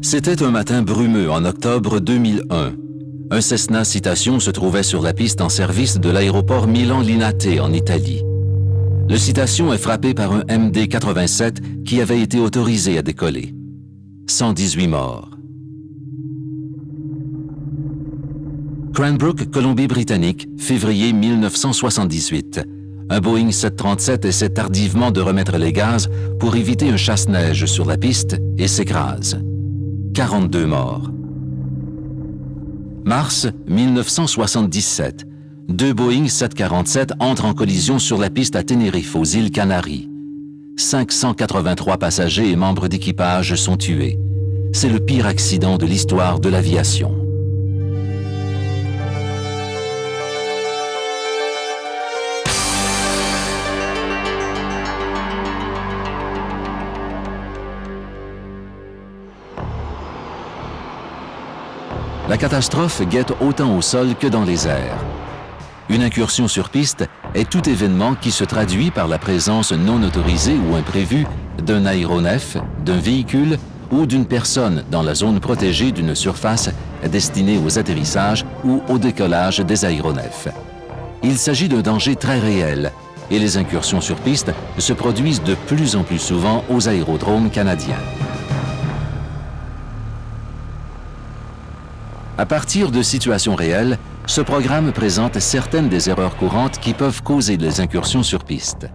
C'était un matin brumeux en octobre 2001. Un Cessna Citation se trouvait sur la piste en service de l'aéroport Milan-Linate en Italie. Le Citation est frappé par un MD-87 qui avait été autorisé à décoller. 118 morts. Cranbrook, Colombie-Britannique, février 1978. Un Boeing 737 essaie tardivement de remettre les gaz pour éviter un chasse-neige sur la piste et s'écrase. 42 morts. Mars 1977. Deux Boeing 747 entrent en collision sur la piste à Tenerife, aux îles Canaries. 583 passagers et membres d'équipage sont tués. C'est le pire accident de l'histoire de l'aviation. La catastrophe guette autant au sol que dans les airs. Une incursion sur piste est tout événement qui se traduit par la présence non autorisée ou imprévue d'un aéronef, d'un véhicule ou d'une personne dans la zone protégée d'une surface destinée aux atterrissages ou au décollage des aéronefs. Il s'agit d'un danger très réel et les incursions sur piste se produisent de plus en plus souvent aux aérodromes canadiens. À partir de situations réelles, ce programme présente certaines des erreurs courantes qui peuvent causer des incursions sur piste.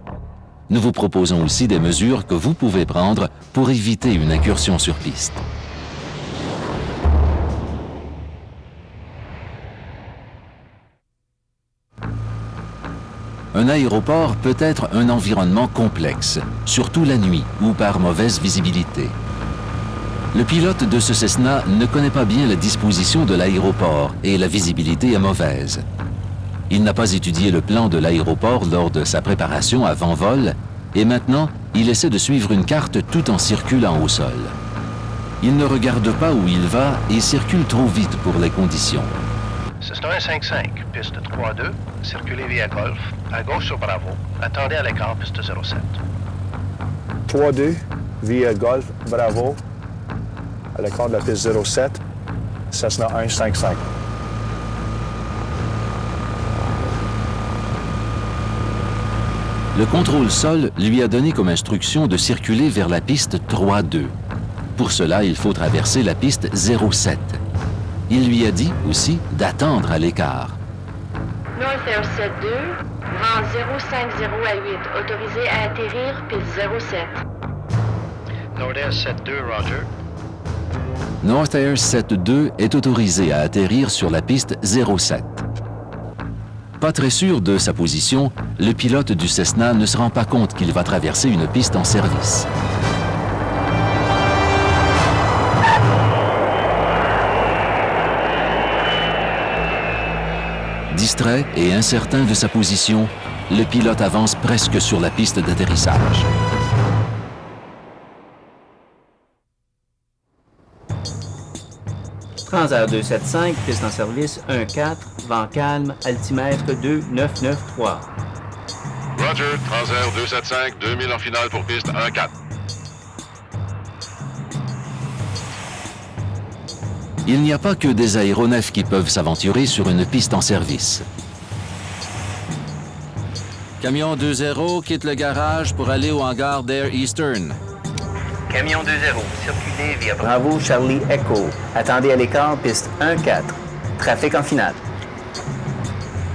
Nous vous proposons aussi des mesures que vous pouvez prendre pour éviter une incursion sur piste. Un aéroport peut être un environnement complexe, surtout la nuit ou par mauvaise visibilité. Le pilote de ce Cessna ne connaît pas bien la disposition de l'aéroport et la visibilité est mauvaise. Il n'a pas étudié le plan de l'aéroport lors de sa préparation avant vol et maintenant, il essaie de suivre une carte tout en circulant au sol. Il ne regarde pas où il va et circule trop vite pour les conditions. Cessna 155, piste 3-2, circulez via Golf, à gauche sur Bravo, attendez à l'écart, piste 07. 3-2, via Golf, Bravo, à l'écart de la piste 07, Cessna 155. Le contrôle sol lui a donné comme instruction de circuler vers la piste 3-2. Pour cela, il faut traverser la piste 07. Il lui a dit aussi d'attendre à l'écart. North 72, vent 050 à 8, autorisé à atterrir, piste 07. North 72, Roger. North Air 72 est autorisé à atterrir sur la piste 07. Pas très sûr de sa position, le pilote du Cessna ne se rend pas compte qu'il va traverser une piste en service. Distrait et incertain de sa position, le pilote avance presque sur la piste d'atterrissage. Transair 275, piste en service 1-4, vent calme, altimètre 2993. Roger, Transair 275, 2000 en finale pour piste 1-4. Il n'y a pas que des aéronefs qui peuvent s'aventurer sur une piste en service. Camion 2-0 quitte le garage pour aller au hangar d'Air Eastern. Camion 2-0, circulez via Bravo Charlie Echo. Attendez à l'écart, piste 1-4. Trafic en finale.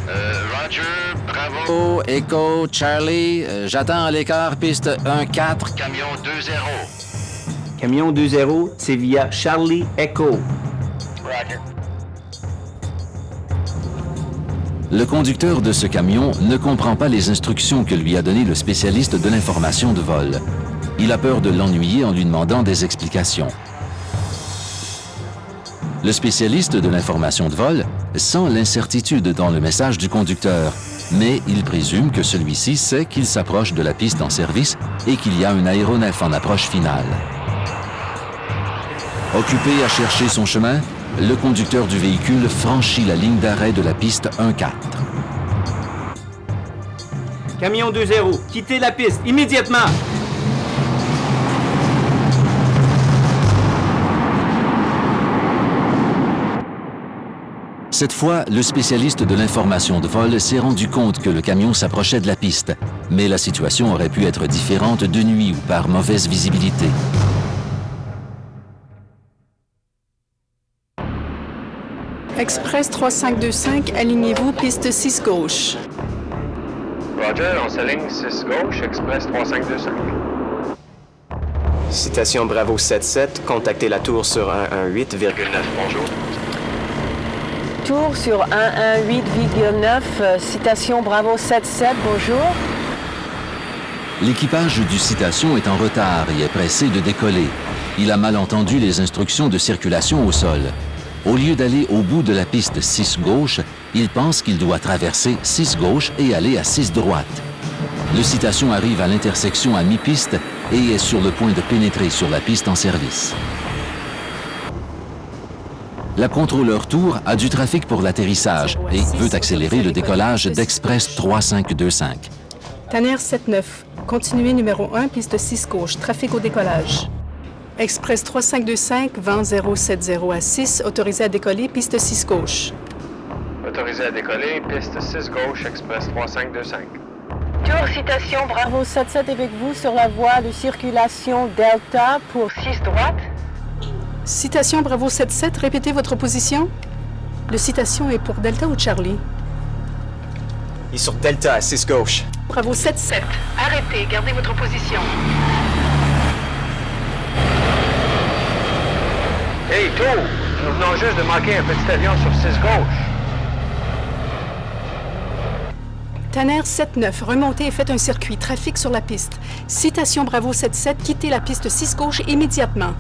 Roger, Bravo. Echo, Charlie, j'attends à l'écart, piste 1-4. Camion 2-0. Camion 2-0, c'est via Charlie Echo. Roger. Le conducteur de ce camion ne comprend pas les instructions que lui a données le spécialiste de l'information de vol. Il a peur de l'ennuyer en lui demandant des explications. Le spécialiste de l'information de vol sent l'incertitude dans le message du conducteur, mais il présume que celui-ci sait qu'il s'approche de la piste en service et qu'il y a un aéronef en approche finale. Occupé à chercher son chemin, le conducteur du véhicule franchit la ligne d'arrêt de la piste 1-4. Camion 2-0, quittez la piste immédiatement. Cette fois, le spécialiste de l'information de vol s'est rendu compte que le camion s'approchait de la piste, mais la situation aurait pu être différente de nuit ou par mauvaise visibilité. Express 3525, alignez-vous, piste 6 gauche. Roger, on s'aligne 6 gauche, Express 3525. Citation Bravo 77, contactez la tour sur 118,9. Bonjour. Tour sur 118,9, citation Bravo 77, bonjour. L'équipage du Citation est en retard et est pressé de décoller. Il a mal entendu les instructions de circulation au sol. Au lieu d'aller au bout de la piste 6 gauche, il pense qu'il doit traverser 6 gauche et aller à 6 droite. Le Citation arrive à l'intersection à mi-piste et est sur le point de pénétrer sur la piste en service. La contrôleur Tour a du trafic pour l'atterrissage et veut accélérer le décollage d'Express 3525. Tanner 79, continuez numéro 1, piste 6 gauche, trafic au décollage. Express 3525, vent 070 à 6, autorisé à décoller, piste 6 gauche. Autorisé à décoller, piste 6 gauche, Express 3525. Tour citation Bravo 77 avec vous sur la voie de circulation Delta pour 6 droite. Citation Bravo 77, répétez votre position. Le citation est pour Delta ou Charlie? Il est sur Delta à 6 gauche. Bravo 77, arrêtez, gardez votre position. Hey, Tour! Nous venons juste de manquer un petit avion sur 6 gauche. Tanner 79, remontez et faites un circuit. Trafic sur la piste. Citation Bravo 77, quittez la piste 6 gauche immédiatement.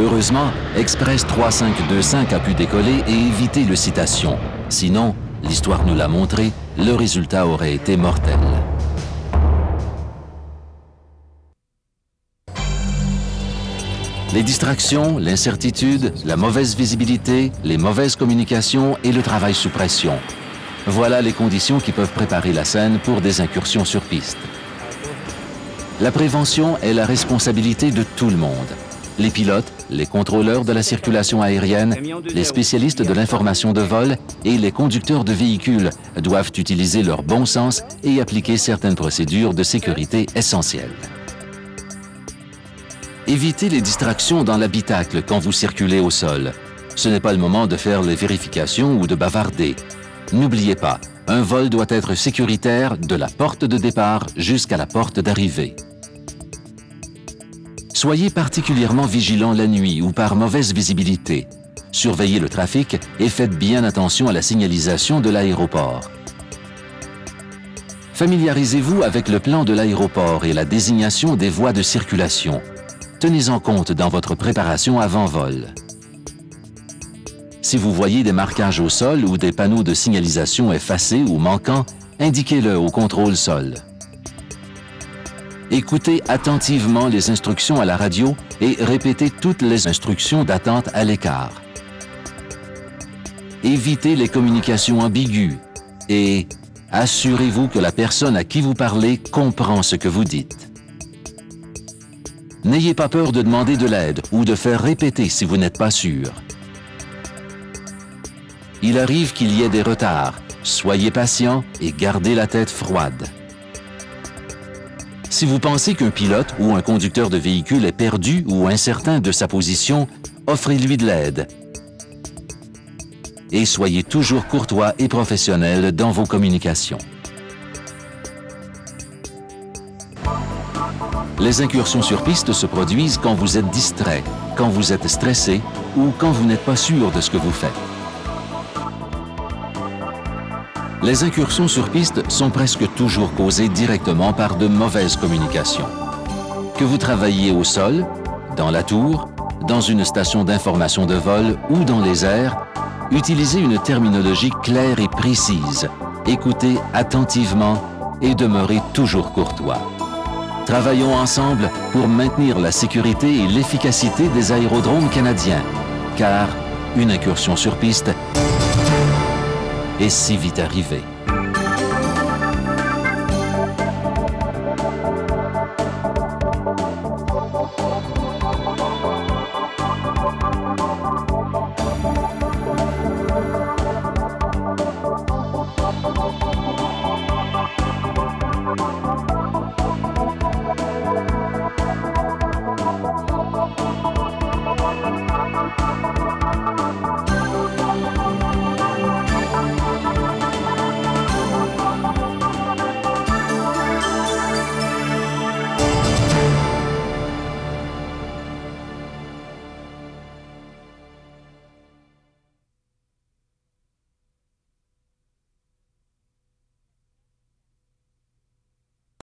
Heureusement, Express 3525 a pu décoller et éviter le Citation. Sinon, l'histoire nous l'a montré, le résultat aurait été mortel. Les distractions, l'incertitude, la mauvaise visibilité, les mauvaises communications et le travail sous pression. Voilà les conditions qui peuvent préparer la scène pour des incursions sur piste. La prévention est la responsabilité de tout le monde. Les pilotes, les contrôleurs de la circulation aérienne, les spécialistes de l'information de vol et les conducteurs de véhicules doivent utiliser leur bon sens et appliquer certaines procédures de sécurité essentielles. Évitez les distractions dans l'habitacle quand vous circulez au sol. Ce n'est pas le moment de faire les vérifications ou de bavarder. N'oubliez pas, un vol doit être sécuritaire de la porte de départ jusqu'à la porte d'arrivée. Soyez particulièrement vigilant la nuit ou par mauvaise visibilité. Surveillez le trafic et faites bien attention à la signalisation de l'aéroport. Familiarisez-vous avec le plan de l'aéroport et la désignation des voies de circulation. Tenez-en compte dans votre préparation avant vol. Si vous voyez des marquages au sol ou des panneaux de signalisation effacés ou manquants, indiquez-le au contrôle sol. Écoutez attentivement les instructions à la radio et répétez toutes les instructions d'attente à l'écart. Évitez les communications ambiguës et assurez-vous que la personne à qui vous parlez comprend ce que vous dites. N'ayez pas peur de demander de l'aide ou de faire répéter si vous n'êtes pas sûr. Il arrive qu'il y ait des retards. Soyez patient et gardez la tête froide. Si vous pensez qu'un pilote ou un conducteur de véhicule est perdu ou incertain de sa position, offrez-lui de l'aide. Et soyez toujours courtois et professionnel dans vos communications. Les incursions sur piste se produisent quand vous êtes distrait, quand vous êtes stressé ou quand vous n'êtes pas sûr de ce que vous faites. Les incursions sur piste sont presque toujours causées directement par de mauvaises communications. Que vous travailliez au sol, dans la tour, dans une station d'information de vol ou dans les airs, utilisez une terminologie claire et précise, écoutez attentivement et demeurez toujours courtois. Travaillons ensemble pour maintenir la sécurité et l'efficacité des aérodromes canadiens, car une incursion sur piste est si vite arrivée.